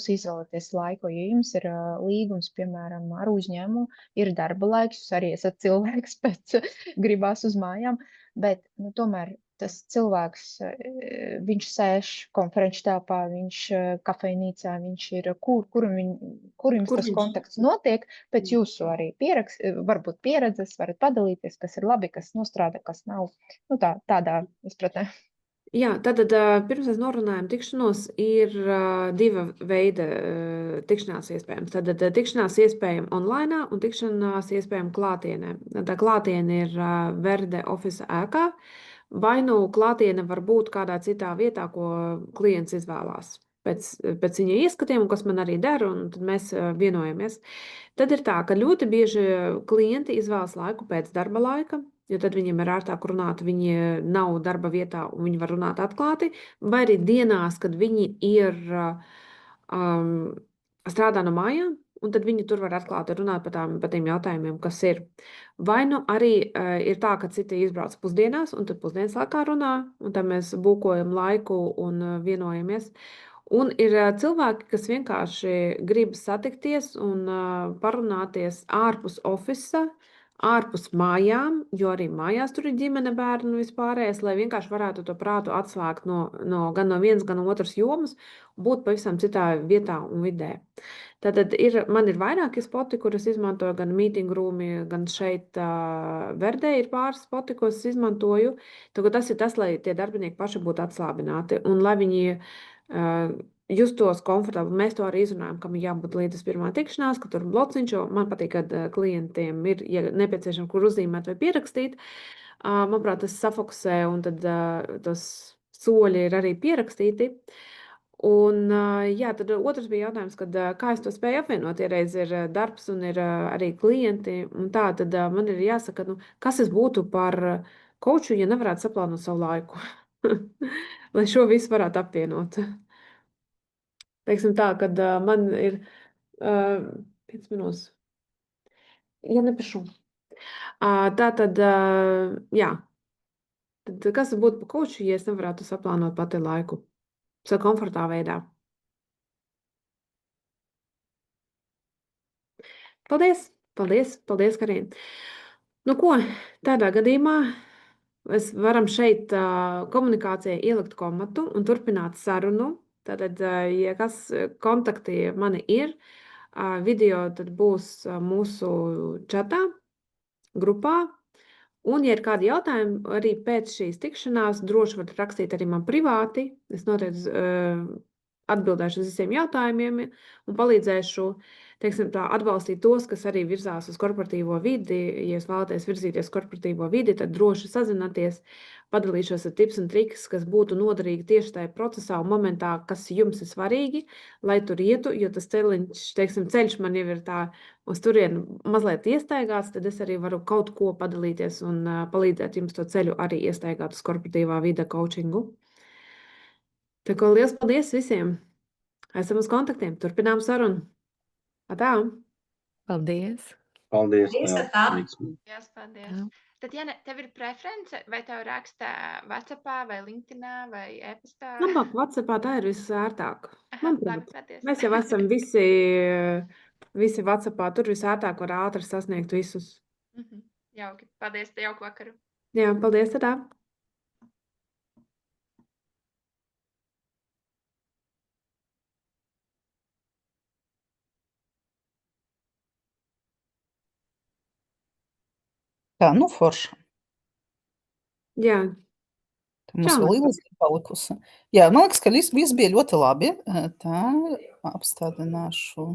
izvēlaties laiku? Ja jums ir līgums, piemēram, ar uzņēmumu, ir darba laiks, jūs arī esat cilvēks, pēc gribās uz mājām, bet tomēr tas cilvēks, viņš sēž konferenču telpā, viņš kafejnīcā, viņš ir, kur jums tas kontakts notiek, pēc jūsu arī varbūt pieredzes, varat padalīties, kas ir labi, kas nostrādā, kas nav, tādā izpratnē.
Jā, tātad pirms mēs norunājam tikšanos, ir diva veida tikšanās iespējams. Tātad tikšanās iespējama online un tikšanās iespējama klātienē. Tā klātiene ir Verde Office ēkā, vai klātiene var būt kādā citā vietā, ko klients izvēlās pēc viņa ieskatiem, un kas man arī dara, un tad mēs vienojamies. Tad ir tā, ka ļoti bieži klienti izvēlas laiku pēc darba laika, jo tad viņiem ir ērtāk runāt, viņi nav darba vietā un viņi var runāt atklāti, vai arī dienās, kad viņi ir strādā no mājām, un tad viņi tur var atklāti runāt par tiem jautājumiem, kas ir. Vai arī ir tā, ka citi izbrauc pusdienās, un tad pusdienas laikā runā, un tad mēs būkojam laiku un vienojamies. Un ir cilvēki, kas vienkārši grib satikties un parunāties ārpus ofisa, ārpus mājām, jo arī mājās tur ir ģimene, bērni un vispārējais, lai vienkārši varētu to prātu atslēgt gan no vienas, gan no otras jomas, būt pavisam citā vietā un vidē. Tātad man ir vairāki spoti, kurus izmantoju, gan meeting roomi, gan šeit Verdē ir pāris spoti, ko es izmantoju. Tagad tas ir tas, lai tie darbinieki paši būtu atslābināti un lai viņi justos komfortabli. Mēs to arī izrunājam, kam ir jābūt līdz pirmā tikšanās, ka tur ir blociņš, jo man patīk, kad klientiem ir, ja nepieciešams, kur uzzīmēt vai pierakstīt. Manuprāt, tas safokusē un tad tos soļi ir arī pierakstīti. Un, jā, tad otrs bija jautājums, kā es to spēju apvienot. Iereiz ir darbs un ir arī klienti. Un tā tad man ir jāsaka, kas es būtu par koču, ja nevarētu saplānot savu laiku. Lai šo visu varētu apvienot. Teiksim tā, kad man ir 5 minūtes. Ja nepašu. Tā tad, jā. Tad kas būtu par koču, ja es nevarētu saplānot pati laiku? Komfortā veidā. Paldies, Karina. Ko, tādā gadījumā mēs varam šeit komunikācijai ielikt komatu un turpināt sarunu. Tātad, ja kas kontakti mani ir, video tad būs mūsu čatā, grupā. Un, ja ir kādi jautājumi, arī pēc šīs tikšanās droši varat rakstīt arī man privāti. Es noteikti atbildēšu uz visiem jautājumiem un palīdzēšu, teiksim tā, atbalstīt tos, kas arī virzās uz korporatīvo vidi. Ja jūs vēlaties virzīties korporatīvo vidi, tad droši sazināties, padalīšos ar tips un triks, kas būtu noderīgi tieši tajā procesā un momentā, kas jums ir svarīgi, lai tur ietu, jo tas ceļš man jau ir tā uz turienu mazliet iestaigāts, tad es arī varu kaut ko padalīties un palīdzēt jums to ceļu arī iestaigāt uz korporatīvā vida coachingu. Tā kā liels paldies visiem! Esam uz kontaktiem, turpinām sarunu. Atā!
Paldies!
Paldies!
Paldies! Tad, ja tev ir preference, vai tev raksta WhatsAppā vai LinkedInā vai e-pastā?
Labāk WhatsAppā, tā ir visērtāk.
Labi, paldies!
Mēs jau esam visi WhatsAppā, tur visērtāk var ātri sasniegt visus.
Jauki, paldies, jauku vakaru!
Jā, paldies, tā!
Tā, forša.
Jā.
Tā mums vēl ilgi palikusi. Jā, man liekas, ka viss bija ļoti labi. Tā, apstādināšu.